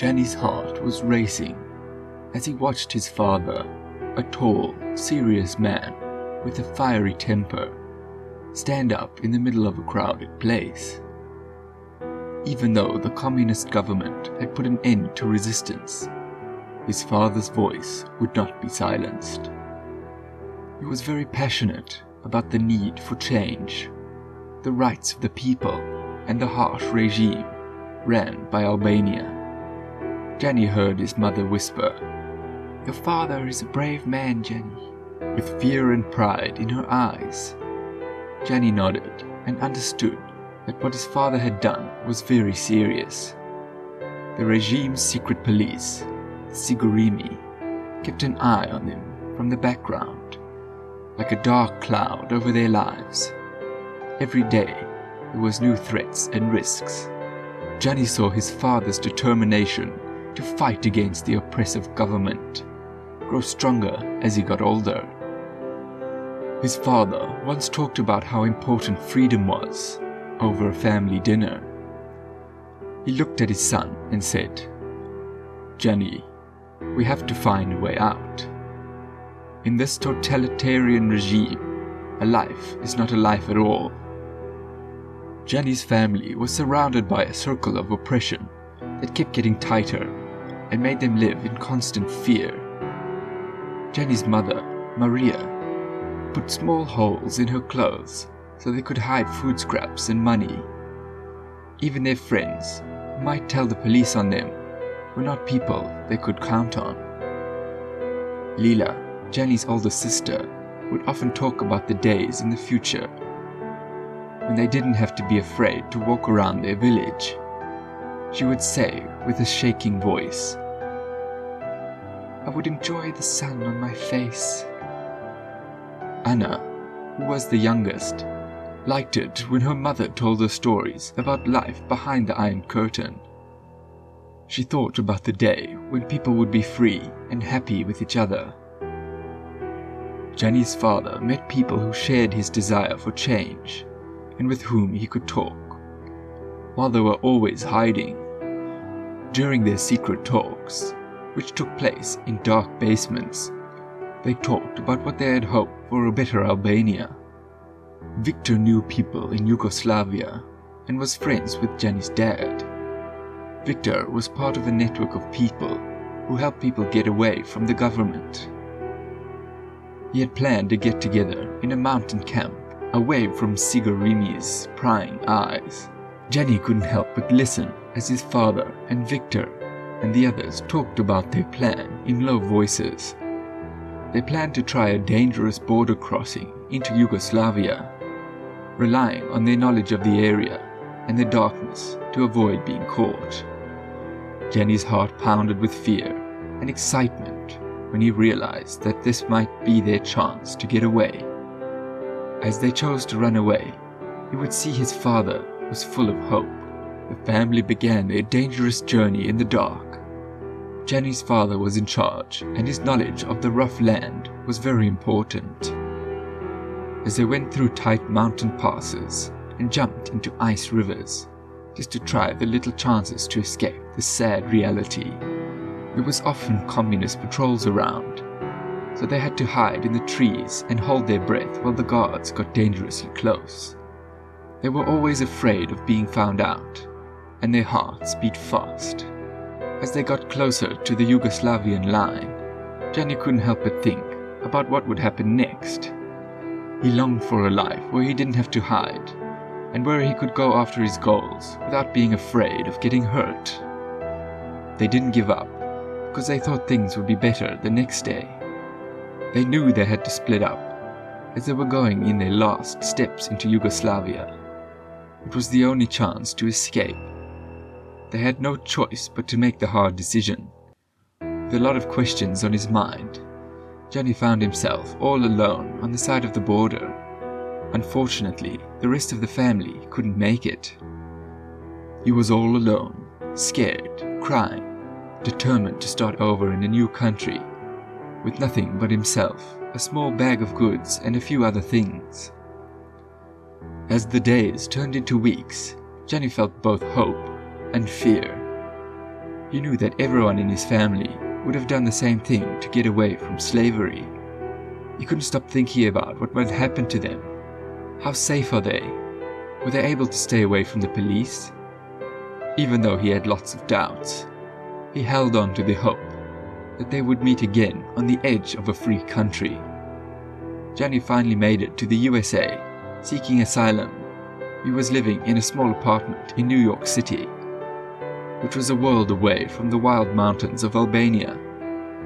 Jani's heart was racing as he watched his father, a tall, serious man with a fiery temper, stand up in the middle of a crowded place. Even though the communist government had put an end to resistance, his father's voice would not be silenced. He was very passionate about the need for change, the rights of the people, and the harsh regime ran by Albania. Jani heard his mother whisper, "Your father is a brave man, Jani," with fear and pride in her eyes. Jani nodded and understood that what his father had done was very serious. The regime's secret police, the Sigurimi, kept an eye on them from the background, like a dark cloud over their lives. Every day there was new threats and risks. Jani saw his father's determination to fight against the oppressive government grow stronger as he got older. His father once talked about how important freedom was over a family dinner. He looked at his son and said, "Jani, we have to find a way out. In this totalitarian regime, a life is not a life at all." Jani's family was surrounded by a circle of oppression that kept getting tighter and made them live in constant fear. Jani's mother, Maria, put small holes in her clothes so they could hide food scraps and money. Even their friends, who might tell the police on them, were not people they could count on. Lila, Jani's older sister, would often talk about the days in the future when they didn't have to be afraid to walk around their village. She would say with a shaking voice, "I would enjoy the sun on my face." Anna, who was the youngest, liked it when her mother told her stories about life behind the Iron Curtain. She thought about the day when people would be free and happy with each other. Jani's father met people who shared his desire for change and with whom he could talk, while they were always hiding. During their secret talks, which took place in dark basements, they talked about what they had hoped for a better Albania. Victor knew people in Yugoslavia and was friends with Jani's dad. Victor was part of a network of people who helped people get away from the government. He had planned to get together in a mountain camp away from Sigurimi's prying eyes. Jani couldn't help but listen as his father and Victor and the others talked about their plan in low voices. They planned to try a dangerous border crossing into Yugoslavia, relying on their knowledge of the area and the darkness to avoid being caught. Jani's heart pounded with fear and excitement when he realized that this might be their chance to get away. As they chose to run away, he would see his father was full of hope. The family began their dangerous journey in the dark. Jani's father was in charge, and his knowledge of the rough land was very important. As they went through tight mountain passes and jumped into ice rivers, just to try the little chances to escape the sad reality, there was often communist patrols around, so they had to hide in the trees and hold their breath while the guards got dangerously close. They were always afraid of being found out, and their hearts beat fast. As they got closer to the Yugoslavian line, Jani couldn't help but think about what would happen next. He longed for a life where he didn't have to hide, and where he could go after his goals without being afraid of getting hurt. They didn't give up, because they thought things would be better the next day. They knew they had to split up, as they were going in their last steps into Yugoslavia. It was the only chance to escape. They had no choice but to make the hard decision. With a lot of questions on his mind, Jani found himself all alone on the side of the border. Unfortunately, the rest of the family couldn't make it. He was all alone, scared, crying, determined to start over in a new country, with nothing but himself, a small bag of goods and a few other things. As the days turned into weeks, Jani felt both hope and fear. He knew that everyone in his family would have done the same thing to get away from slavery. He couldn't stop thinking about what might happen to them. How safe are they? Were they able to stay away from the police? Even though he had lots of doubts, he held on to the hope that they would meet again on the edge of a free country. Jani finally made it to the USA, seeking asylum. He was living in a small apartment in New York City, which was a world away from the wild mountains of Albania.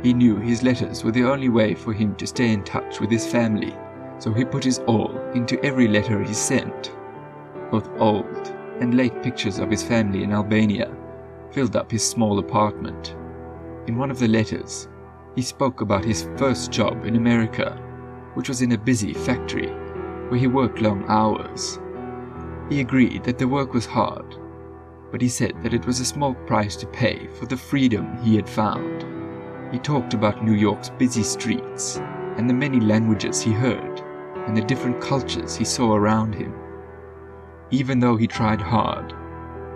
He knew his letters were the only way for him to stay in touch with his family, so he put his all into every letter he sent. Both old and late pictures of his family in Albania filled up his small apartment. In one of the letters, he spoke about his first job in America, which was in a busy factory where he worked long hours. He agreed that the work was hard, but he said that it was a small price to pay for the freedom he had found. He talked about New York's busy streets and the many languages he heard and the different cultures he saw around him. Even though he tried hard,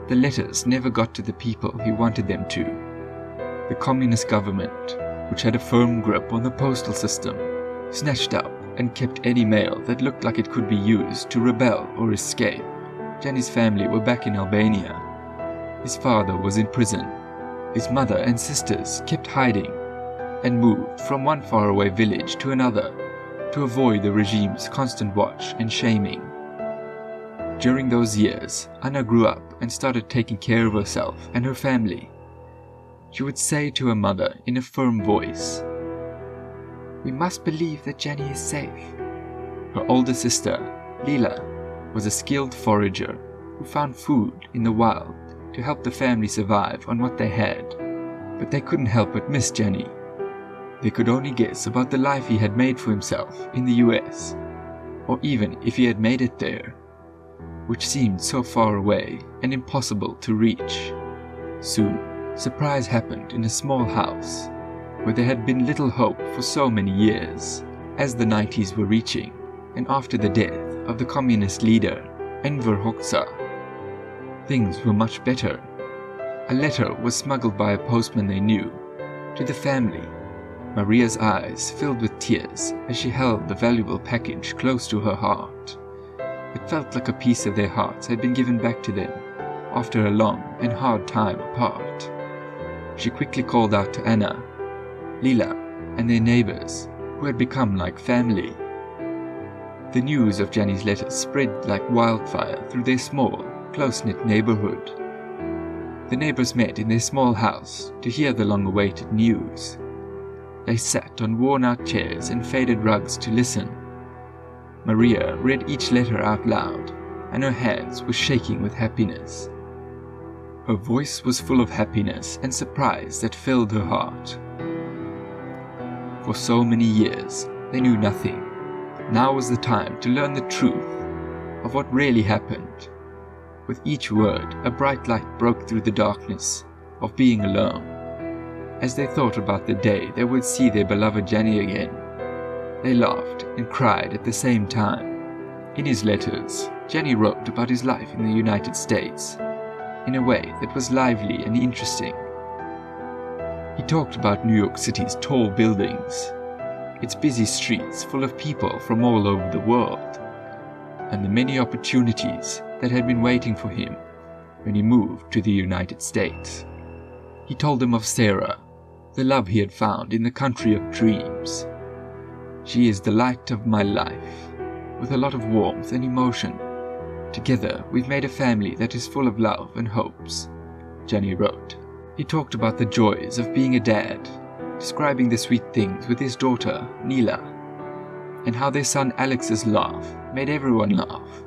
the letters never got to the people he wanted them to. The communist government, which had a firm grip on the postal system, snatched up and kept any mail that looked like it could be used to rebel or escape. Jani's family were back in Albania. His father was in prison. His mother and sisters kept hiding and moved from one faraway village to another to avoid the regime's constant watch and shaming. During those years, Anna grew up and started taking care of herself and her family. She would say to her mother in a firm voice, "We must believe that Jani is safe." Her older sister, Lila, was a skilled forager who found food in the wild to help the family survive on what they had. But they couldn't help but miss Jani. They could only guess about the life he had made for himself in the US, or even if he had made it there, which seemed so far away and impossible to reach. Soon, surprise happened in a small house where there had been little hope for so many years. As the 90s were reaching, and after the death of the communist leader, Enver Hoxha, things were much better. A letter was smuggled by a postman they knew to the family. Maria's eyes filled with tears as she held the valuable package close to her heart. It felt like a piece of their hearts had been given back to them after a long and hard time apart. She quickly called out to Anna, Lila, and their neighbors, who had become like family. The news of Jani's letters spread like wildfire through their small, close-knit neighborhood. The neighbors met in their small house to hear the long-awaited news. They sat on worn-out chairs and faded rugs to listen. Maria read each letter out loud, and her hands were shaking with happiness. Her voice was full of happiness and surprise that filled her heart. For so many years, they knew nothing. Now was the time to learn the truth of what really happened. With each word, a bright light broke through the darkness of being alone. As they thought about the day they would see their beloved Jani again, they laughed and cried at the same time. In his letters, Jani wrote about his life in the United States in a way that was lively and interesting. He talked about New York City's tall buildings, its busy streets full of people from all over the world, and the many opportunities that had been waiting for him when he moved to the United States. He told them of Sarah, the love he had found in the country of dreams. She is the light of my life, with a lot of warmth and emotion. Together, we've made a family that is full of love and hopes, Jani wrote. He talked about the joys of being a dad, describing the sweet things with his daughter, Neela, and how their son Alex's laugh made everyone laugh.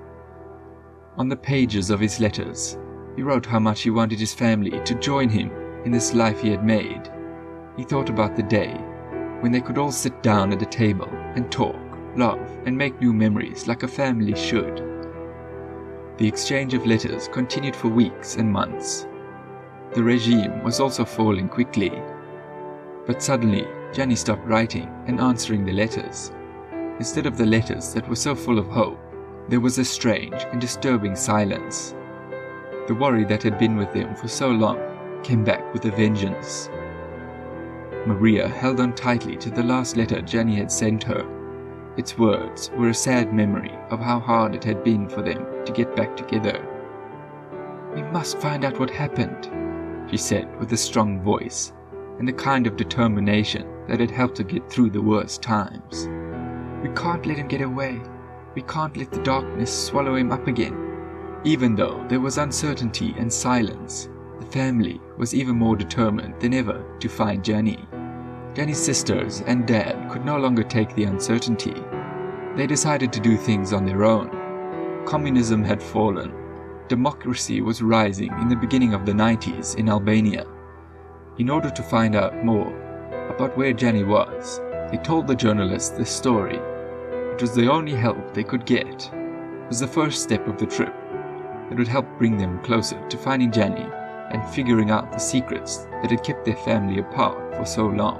On the pages of his letters, he wrote how much he wanted his family to join him in this life he had made. He thought about the day when they could all sit down at a table and talk, laugh, and make new memories like a family should. The exchange of letters continued for weeks and months. The regime was also falling quickly. But suddenly, Jani stopped writing and answering the letters. Instead of the letters that were so full of hope, there was a strange and disturbing silence. The worry that had been with them for so long came back with a vengeance. Maria held on tightly to the last letter Jani had sent her. Its words were a sad memory of how hard it had been for them to get back together. "We must find out what happened," she said with a strong voice and the kind of determination that had helped her get through the worst times. "We can't let him get away. We can't let the darkness swallow him up again." Even though there was uncertainty and silence, the family was even more determined than ever to find Jani. Jani's sisters and dad could no longer take the uncertainty. They decided to do things on their own. Communism had fallen. Democracy was rising in the beginning of the 90s in Albania. In order to find out more about where Jani was, they told the journalists this story. It was the only help they could get. It was the first step of the trip that would help bring them closer to finding Jani and figuring out the secrets that had kept their family apart for so long.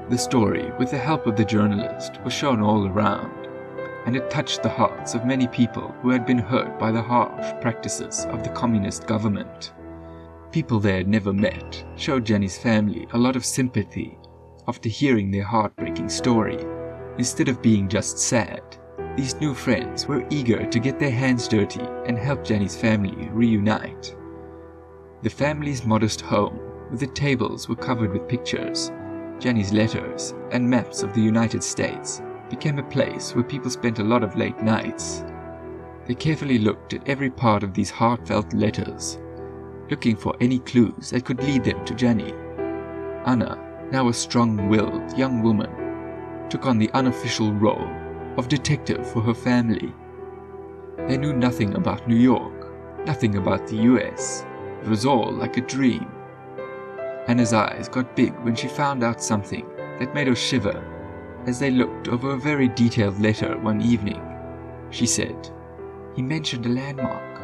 The story, with the help of the journalist, was shown all around, and it touched the hearts of many people who had been hurt by the harsh practices of the communist government. People they had never met showed Jani's family a lot of sympathy after hearing their heartbreaking story. Instead of being just sad, these new friends were eager to get their hands dirty and help Jani's family reunite. The family's modest home, with the tables were covered with pictures, Jani's letters, and maps of the United States, became a place where people spent a lot of late nights. They carefully looked at every part of these heartfelt letters, looking for any clues that could lead them to Jani. Anna, now a strong-willed young woman, took on the unofficial role of detective for her family. They knew nothing about New York, nothing about the US. It was all like a dream. Anna's eyes got big when she found out something that made her shiver as they looked over a very detailed letter one evening. She said, "He mentioned a landmark."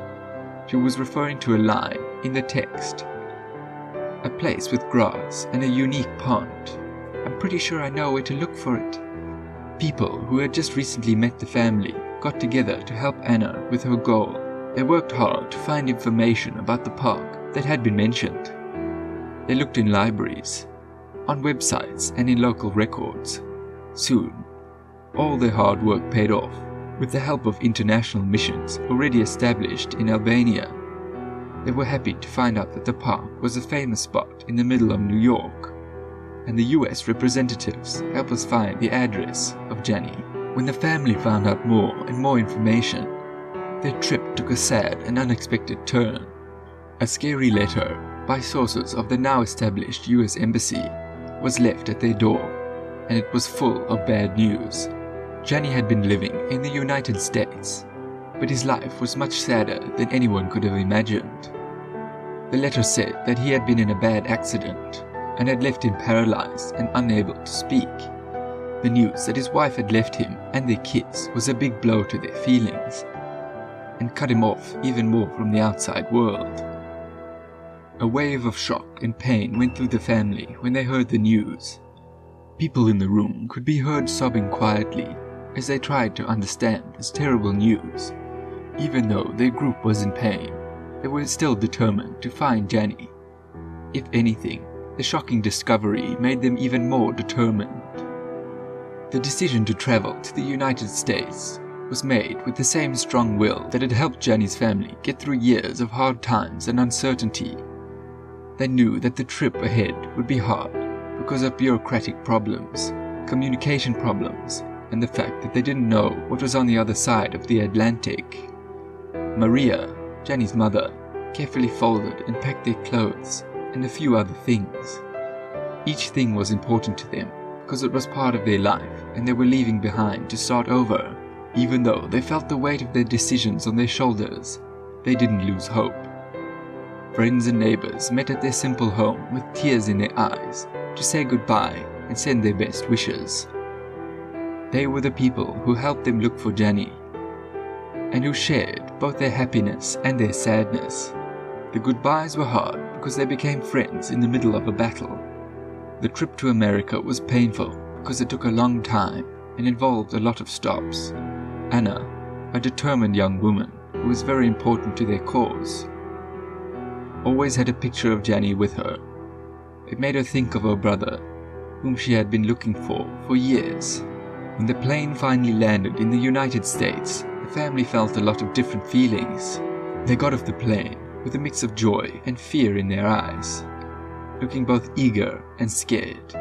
She was referring to a line in the text. "A place with grass and a unique pond. I'm pretty sure I know where to look for it." People who had just recently met the family got together to help Anna with her goal. They worked hard to find information about the park that had been mentioned. They looked in libraries, on websites, and in local records. Soon, all their hard work paid off with the help of international missions already established in Albania. They were happy to find out that the park was a famous spot in the middle of New York, and the US representatives helped us find the address of Jani. When the family found out more and more information, their trip took a sad and unexpected turn. A scary letter by sources of the now established US Embassy was left at their door, and it was full of bad news. Jani had been living in the United States, but his life was much sadder than anyone could have imagined. The letter said that he had been in a bad accident and had left him paralyzed and unable to speak. The news that his wife had left him and their kids was a big blow to their feelings and cut him off even more from the outside world. A wave of shock and pain went through the family when they heard the news. People in the room could be heard sobbing quietly as they tried to understand this terrible news. Even though their group was in pain, they were still determined to find Jani. If anything, the shocking discovery made them even more determined. The decision to travel to the United States was made with the same strong will that had helped Jani's family get through years of hard times and uncertainty. They knew that the trip ahead would be hard because of bureaucratic problems, communication problems, and the fact that they didn't know what was on the other side of the Atlantic. Maria, Jani's mother, carefully folded and packed their clothes and a few other things. Each thing was important to them because it was part of their life and they were leaving behind to start over. Even though they felt the weight of their decisions on their shoulders, they didn't lose hope. Friends and neighbors met at their simple home with tears in their eyes to say goodbye and send their best wishes. They were the people who helped them look for Jani, and who shared both their happiness and their sadness. The goodbyes were hard because they became friends in the middle of a battle. The trip to America was painful because it took a long time and involved a lot of stops. Anna, a determined young woman who was very important to their cause. always had a picture of Jani with her. It made her think of her brother, whom she had been looking for years. When the plane finally landed in the United States, the family felt a lot of different feelings. They got off the plane with a mix of joy and fear in their eyes, looking both eager and scared.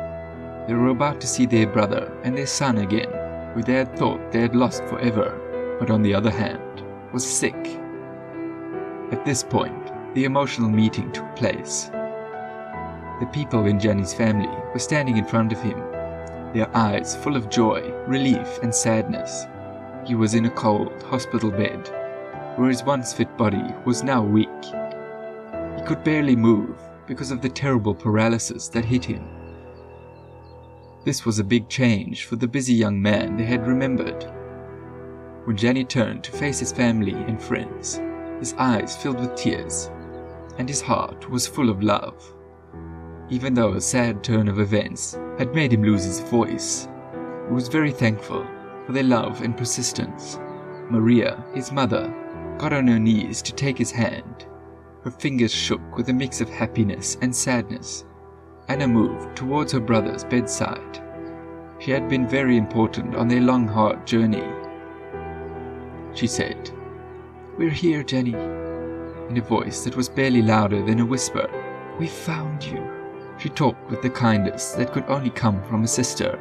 They were about to see their brother and their son again, who they had thought they had lost forever, but on the other hand, was sick. At this point, the emotional meeting took place. The people in Jani's family were standing in front of him, their eyes full of joy, relief and sadness. He was in a cold hospital bed, where his once fit body was now weak. He could barely move because of the terrible paralysis that hit him. This was a big change for the busy young man they had remembered. When Jani turned to face his family and friends, his eyes filled with tears, and his heart was full of love. Even though a sad turn of events had made him lose his voice, he was very thankful for their love and persistence. Maria, his mother, got on her knees to take his hand. Her fingers shook with a mix of happiness and sadness. Anna moved towards her brother's bedside. She had been very important on their long, hard journey. She said, "We're here, Jani," in a voice that was barely louder than a whisper. "We found you." She talked with the kindness that could only come from a sister.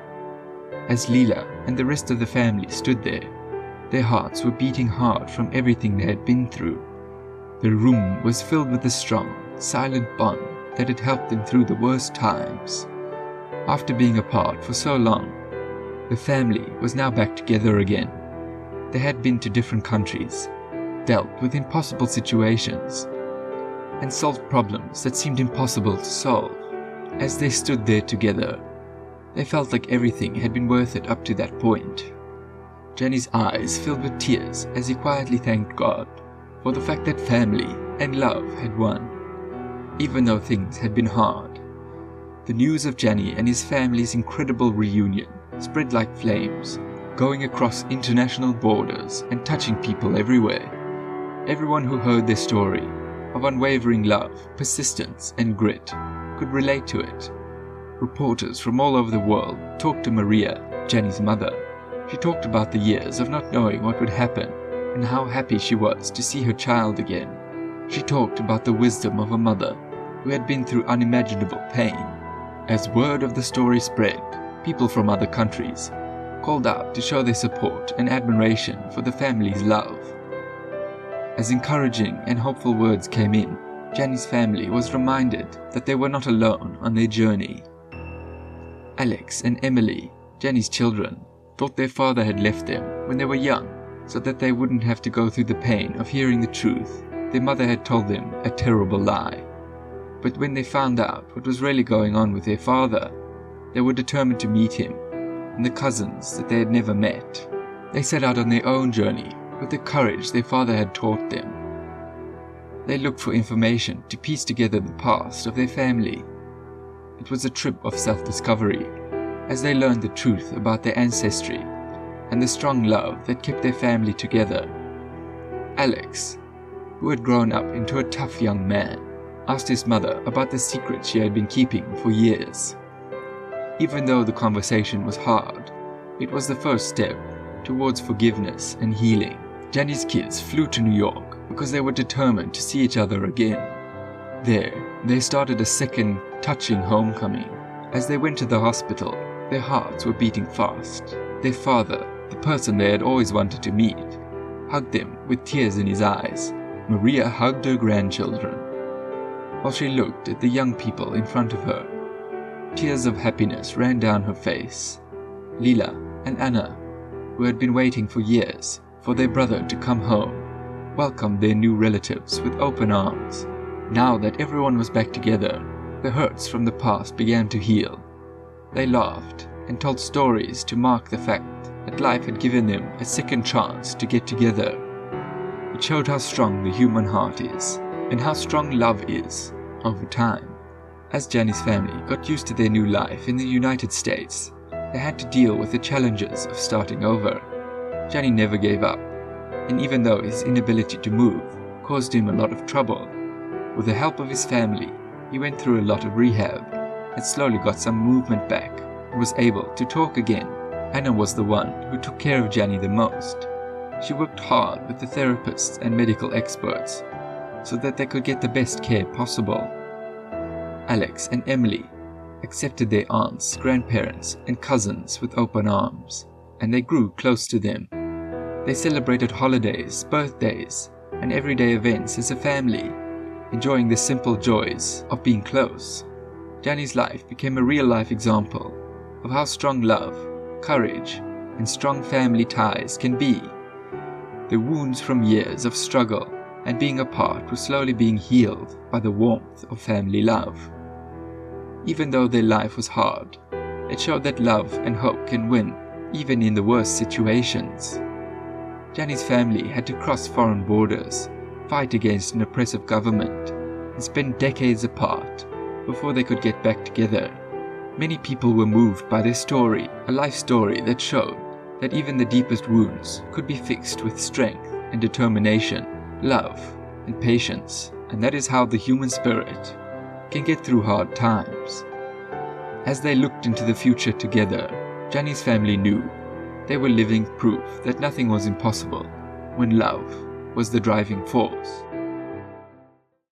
As Leela and the rest of the family stood there, their hearts were beating hard from everything they had been through. The room was filled with a strong, silent bond that had helped them through the worst times. After being apart for so long, the family was now back together again. They had been to different countries, dealt with impossible situations, and solved problems that seemed impossible to solve. As they stood there together, they felt like everything had been worth it up to that point. Jani's eyes filled with tears as he quietly thanked God for the fact that family and love had won. Even though things had been hard, the news of Jani and his family's incredible reunion spread like flames, going across international borders and touching people everywhere. Everyone who heard their story of unwavering love, persistence and grit could relate to it. Reporters from all over the world talked to Maria, Jani's mother. She talked about the years of not knowing what would happen and how happy she was to see her child again. She talked about the wisdom of a mother who had been through unimaginable pain. As word of the story spread, people from other countries called out to show their support and admiration for the family's love. As encouraging and hopeful words came in, Jani's family was reminded that they were not alone on their journey. Alex and Emily, Jani's children, thought their father had left them when they were young so that they wouldn't have to go through the pain of hearing the truth. Their mother had told them a terrible lie. But when they found out what was really going on with their father, they were determined to meet him and the cousins that they had never met. They set out on their own journey with the courage their father had taught them. They looked for information to piece together the past of their family. It was a trip of self-discovery, as they learned the truth about their ancestry and the strong love that kept their family together. Alex, who had grown up into a tough young man, asked his mother about the secret she had been keeping for years. Even though the conversation was hard, it was the first step towards forgiveness and healing. Jani's kids flew to New York because they were determined to see each other again. There, they started a second, touching homecoming. As they went to the hospital, their hearts were beating fast. Their father, the person they had always wanted to meet, hugged them with tears in his eyes. Maria hugged her grandchildren, while she looked at the young people in front of her. Tears of happiness ran down her face. Leela and Anna, who had been waiting for years for their brother to come home, welcomed their new relatives with open arms. Now that everyone was back together, the hurts from the past began to heal. They laughed and told stories to mark the fact that life had given them a second chance to get together. It showed how strong the human heart is and how strong love is over time. As Jani's family got used to their new life in the United States, they had to deal with the challenges of starting over. Jani never gave up, and even though his inability to move caused him a lot of trouble, With the help of his family, he went through a lot of rehab and slowly got some movement back and was able to talk again. Anna was the one who took care of Jani the most. She worked hard with the therapists and medical experts so that they could get the best care possible. Alex and Emily accepted their aunts, grandparents, and cousins with open arms, and they grew close to them. They celebrated holidays, birthdays, and everyday events as a family, enjoying the simple joys of being close. Jani's life became a real-life example of how strong love, courage, and strong family ties can be. The wounds from years of struggle and being apart were slowly being healed by the warmth of family love. Even though their life was hard, it showed that love and hope can win, even in the worst situations. Jani's family had to cross foreign borders, fight against an oppressive government, and spend decades apart before they could get back together. Many people were moved by their story, a life story that showed that even the deepest wounds could be fixed with strength and determination, love and patience, and that is how the human spirit can get through hard times. As they looked into the future together, Jani's family knew they were living proof that nothing was impossible when love was the driving force.